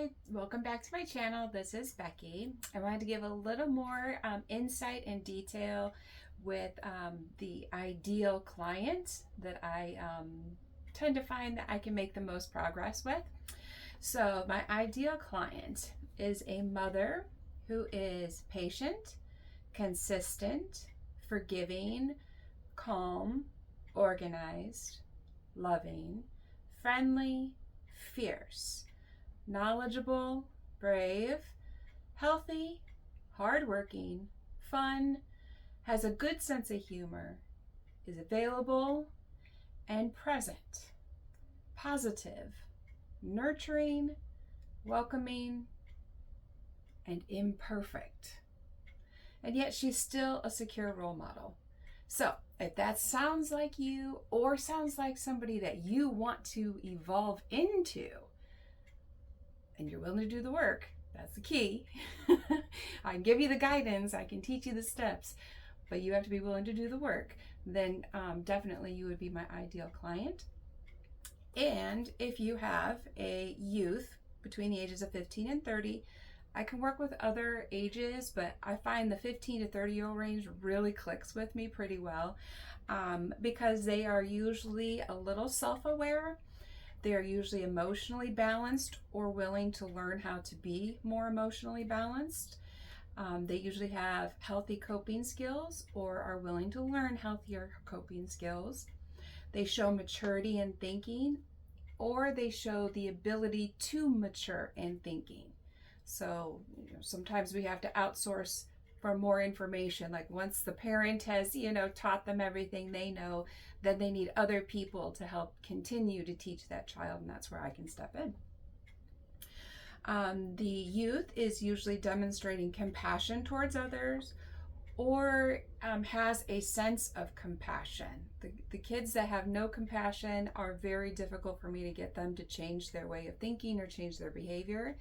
Hi, welcome back to my channel. This is Becky. I wanted to give a little more insight and detail with the ideal client that I tend to find that I can make the most progress with. So my ideal client is a mother who is patient, consistent, forgiving, calm, organized, loving, friendly, fierce, knowledgeable, brave, healthy, hardworking, fun, has a good sense of humor, is available and present, positive, nurturing, welcoming, and imperfect. And yet she's still a secure role model. So if that sounds like you or sounds like somebody that you want to evolve into, and you're willing to do the work, that's the key. I can give you the guidance, I can teach you the steps, but you have to be willing to do the work. Then definitely you would be my ideal client. And if you have a youth between the ages of 15 and 30, I can work with other ages, but I find the 15 to 30-year-old range really clicks with me pretty well because they are usually a little self-aware. They are usually emotionally balanced or willing to learn how to be more emotionally balanced. They usually have healthy coping skills or are willing to learn healthier coping skills. They show maturity in thinking, or they show the ability to mature in thinking. So sometimes we have to outsource for more information. Like once the parent has, taught them everything they know, then they need other people to help continue to teach that child, and that's where I can step in. The youth is usually demonstrating compassion towards others or has a sense of compassion. The kids that have no compassion are very difficult for me to get them to change their way of thinking or change their behavior.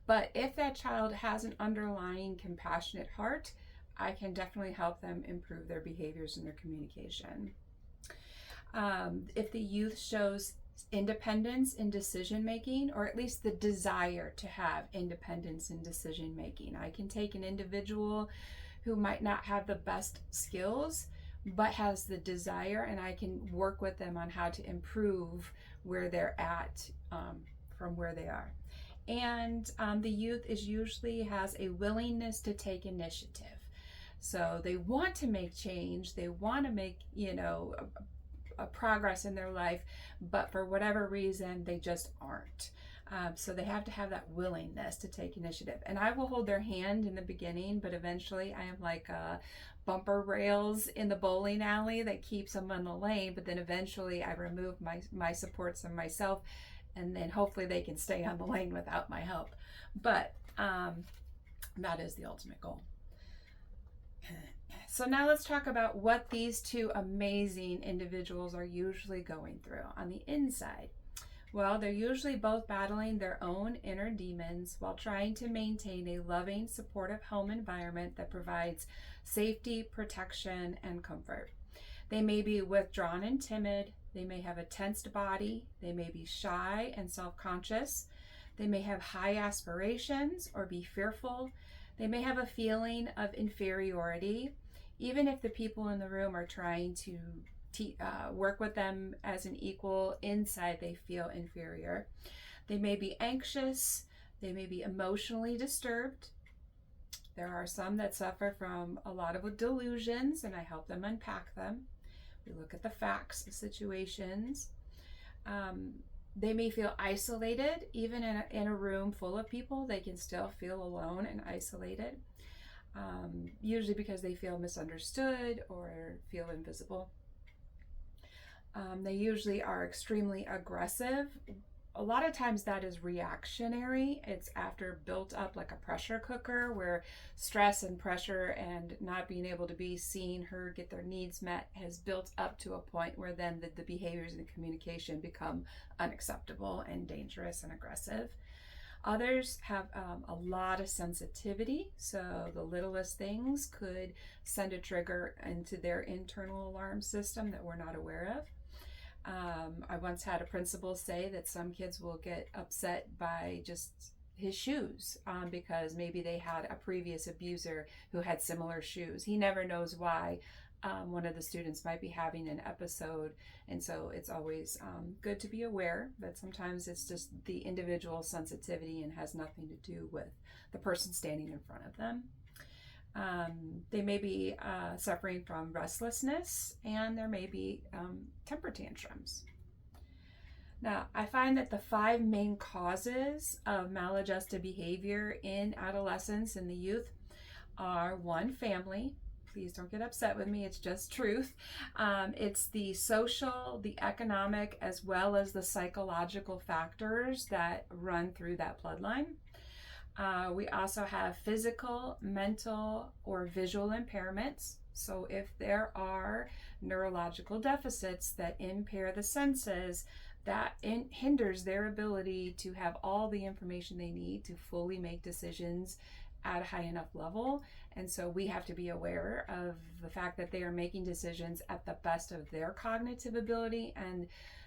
But if that child has an underlying compassionate heart, I can definitely help them improve their behaviors and their communication. If the youth shows independence in decision making, or at least the desire to have independence in decision making, I can take an individual who might not have the best skills but has the desire, and I can work with them on how to improve where they're at from where they are. And the youth is usually has a willingness to take initiative. So they want to make change, they want to make, a progress in their life, but for whatever reason, they just aren't. So they have to have that willingness to take initiative. And I will hold their hand in the beginning, but eventually I am like bumper rails in the bowling alley that keeps them in the lane, but then eventually I remove my supports and myself, and then hopefully they can stay on the lane without my help. But that is the ultimate goal. So now let's talk about what these two amazing individuals are usually going through on the inside. Well, they're usually both battling their own inner demons while trying to maintain a loving, supportive home environment that provides safety, protection, and comfort. They may be withdrawn and timid. They may have a tensed body. They may be shy and self-conscious. They may have high aspirations or be fearful. They may have a feeling of inferiority. Even if the people in the room are trying to work with them as an equal, inside they feel inferior. They may be anxious. They may be emotionally disturbed. There are some that suffer from a lot of delusions, and I help them unpack them. We look at the facts of situations. They may feel isolated. Even in a room full of people, they can still feel alone and isolated, usually because they feel misunderstood or feel invisible. They usually are extremely aggressive. A lot of times that is reactionary. It's after built up like a pressure cooker where stress and pressure and not being able to be seen, heard, get their needs met has built up to a point where then the behaviors and the communication become unacceptable and dangerous and aggressive. Others have a lot of sensitivity, so the littlest things could send a trigger into their internal alarm system that we're not aware of. I once had a principal say that some kids will get upset by just his shoes because maybe they had a previous abuser who had similar shoes. He never knows why one of the students might be having an episode. And so it's always good to be aware that sometimes it's just the individual sensitivity and has nothing to do with the person standing in front of them. They may be suffering from restlessness, and there may be temper tantrums. Now, I find that the 5 main causes of maladjusted behavior in adolescence and the youth are: 1, family. Please don't get upset with me, it's just truth. It's the social, the economic, as well as the psychological factors that run through that bloodline. We also have physical, mental, or visual impairments. So if there are neurological deficits that impair the senses, that hinders their ability to have all the information they need to fully make decisions at a high enough level. And so we have to be aware of the fact that they are making decisions at the best of their cognitive ability, and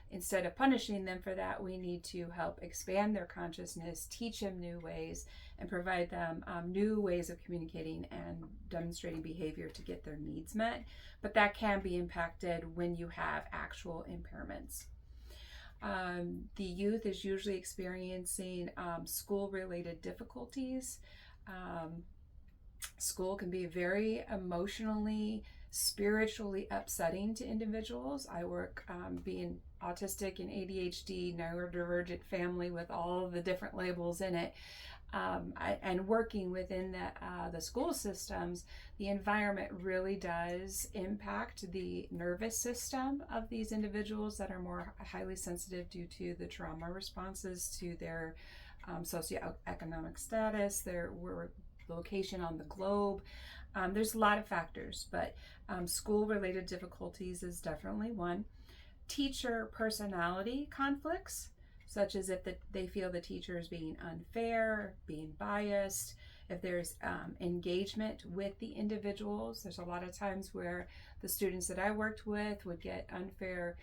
instead of punishing them for that, we need to help expand their consciousness, teach them new ways, and provide them new ways of communicating and demonstrating behavior to get their needs met. But that can be impacted when you have actual impairments. The youth is usually experiencing school-related difficulties. School can be very emotionally, spiritually upsetting to individuals. I work being autistic and ADHD, neurodivergent family with all the different labels in it. And working within the school systems, the environment really does impact the nervous system of these individuals that are more highly sensitive due to the trauma responses to their socioeconomic status, their location on the globe. There's a lot of factors, but school-related difficulties is definitely one. Teacher personality conflicts, such as if they feel the teacher is being unfair, being biased, if there's engagement with the individuals. There's a lot of times where the students that I worked with would get unfair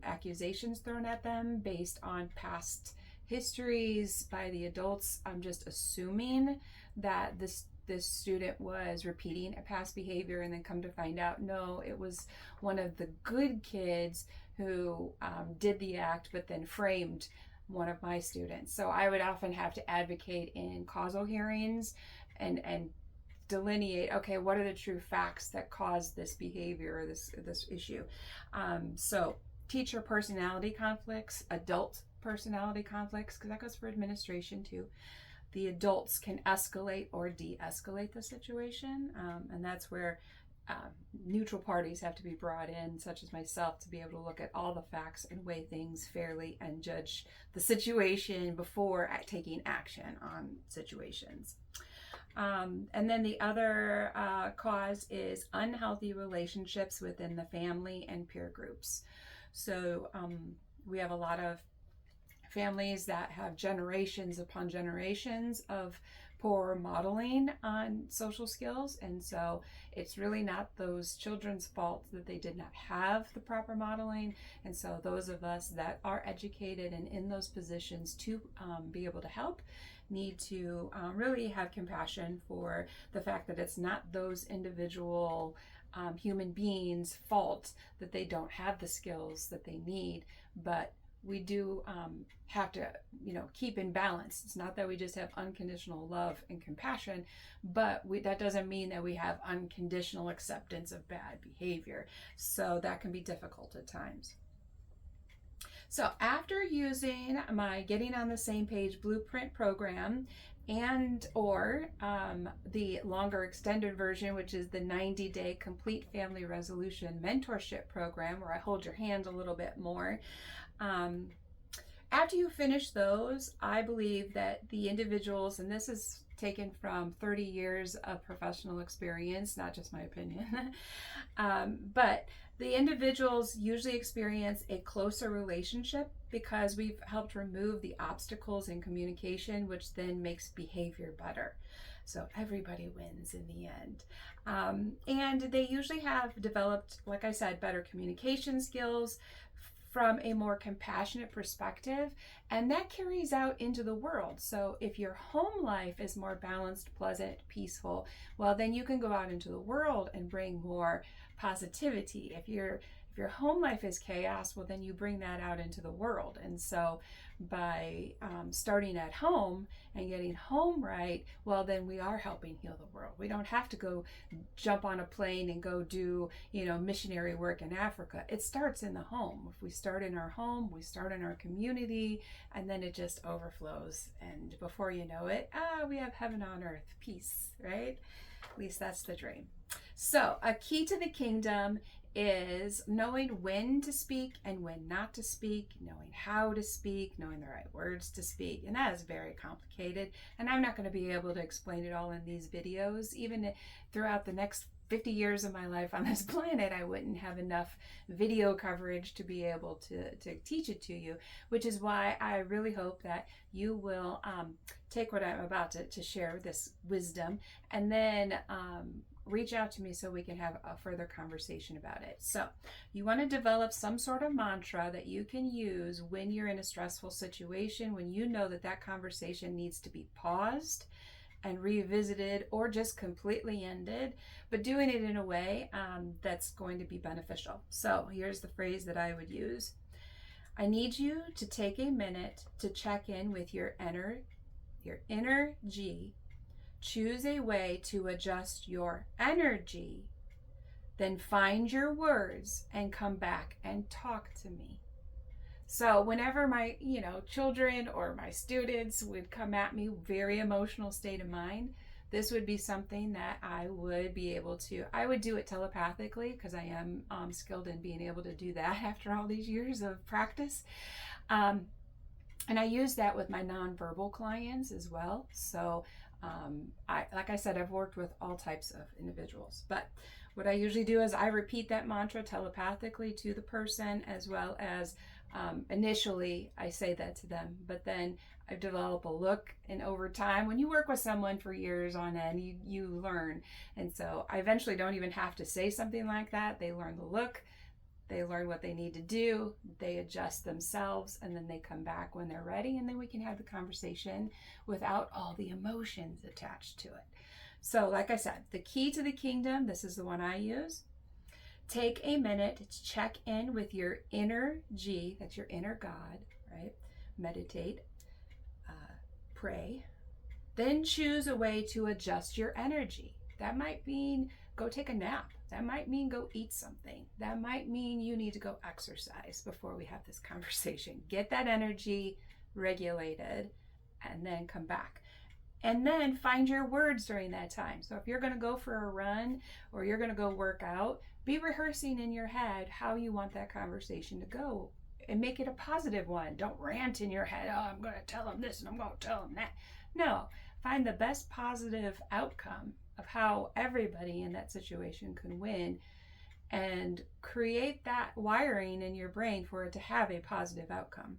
accusations thrown at them based on past histories by the adults. I'm just assuming that this student was repeating a past behavior, and then come to find out, no, it was one of the good kids who did the act, but then framed one of my students. So I would often have to advocate in causal hearings and delineate, okay, what are the true facts that caused this behavior or this issue? So teacher personality conflicts, adult personality conflicts, because that goes for administration too. The adults can escalate or de-escalate the situation, and that's where neutral parties have to be brought in, such as myself, to be able to look at all the facts and weigh things fairly and judge the situation before taking action on situations. And then the other cause is unhealthy relationships within the family and peer groups. So we have a lot of families that have generations upon generations of poor modeling on social skills, and so it's really not those children's fault that they did not have the proper modeling. And so those of us that are educated and in those positions to be able to help need to really have compassion for the fact that it's not those individual human beings' fault that they don't have the skills that they need, but we do have to, keep in balance. It's not that we just have unconditional love and compassion, but that doesn't mean that we have unconditional acceptance of bad behavior. So that can be difficult at times. So after using my Getting on the Same Page Blueprint program or the longer extended version, which is the 90-day Complete Family Resolution Mentorship Program, where I hold your hand a little bit more, after you finish those, I believe that the individuals, and this is taken from 30 years of professional experience, not just my opinion, but the individuals usually experience a closer relationship because we've helped remove the obstacles in communication, which then makes behavior better. So everybody wins in the end. And they usually have developed, like I said, better communication skills, from a more compassionate perspective, and that carries out into the world. So if your home life is more balanced, pleasant, peaceful, well, then you can go out into the world and bring more positivity. If your home life is chaos, well, then you bring that out into the world. And so by starting at home and getting home right, well, then we are helping heal the world. We don't have to go jump on a plane and go do, missionary work in Africa. It starts in the home. If we start in our home, we start in our community, and then it just overflows. And before you know it, we have heaven on earth, peace, right? At least that's the dream. So a key to the kingdom is knowing when to speak and when not to speak, knowing how to speak, knowing the right words to speak. And that is very complicated. And I'm not going to be able to explain it all in these videos. Even throughout the next 50 years of my life on this planet, I wouldn't have enough video coverage to be able to teach it to you, which is why I really hope that you will take what I'm about to share, this wisdom, and then reach out to me so we can have a further conversation about it. So you want to develop some sort of mantra that you can use when you're in a stressful situation, when you know that conversation needs to be paused and revisited or just completely ended, but doing it in a way that's going to be beneficial. So here's the phrase that I would use. I need you to take a minute to check in with your inner G. Choose a way to adjust your energy, then find your words and come back and talk to me. So whenever my, children or my students would come at me, very emotional state of mind, this would be something that I would be able to, I would do it telepathically because I am skilled in being able to do that after all these years of practice. And I use that with my nonverbal clients as well. So like I said, I've worked with all types of individuals, but what I usually do is I repeat that mantra telepathically to the person, as well as initially I say that to them, but then I develop a look, and over time, when you work with someone for years on end, you learn. And so I eventually don't even have to say something like that. They learn the look. They learn what they need to do, they adjust themselves, and then they come back when they're ready, and then we can have the conversation without all the emotions attached to it. So like I said, the key to the kingdom, this is the one I use. Take a minute to check in with your inner G, that's your inner God, right? Meditate, pray. Then choose a way to adjust your energy. That might mean go take a nap. That might mean go eat something. That might mean you need to go exercise before we have this conversation. Get that energy regulated and then come back. And then find your words during that time. So if you're going to go for a run or you're going to go work out, be rehearsing in your head how you want that conversation to go and make it a positive one. Don't rant in your head, oh, I'm going to tell them this and I'm going to tell them that. No, find the best positive outcome of how everybody in that situation can win, and create that wiring in your brain for it to have a positive outcome.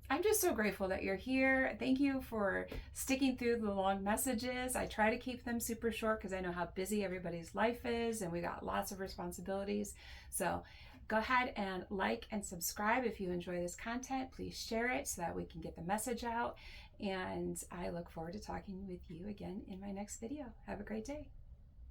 I'm just so grateful that you're here. Thank you for sticking through the long messages. I try to keep them super short because I know how busy everybody's life is and we got lots of responsibilities. So go ahead and like and subscribe if you enjoy this content. Please share it so that we can get the message out. And I look forward to talking with you again in my next video. Have a great day.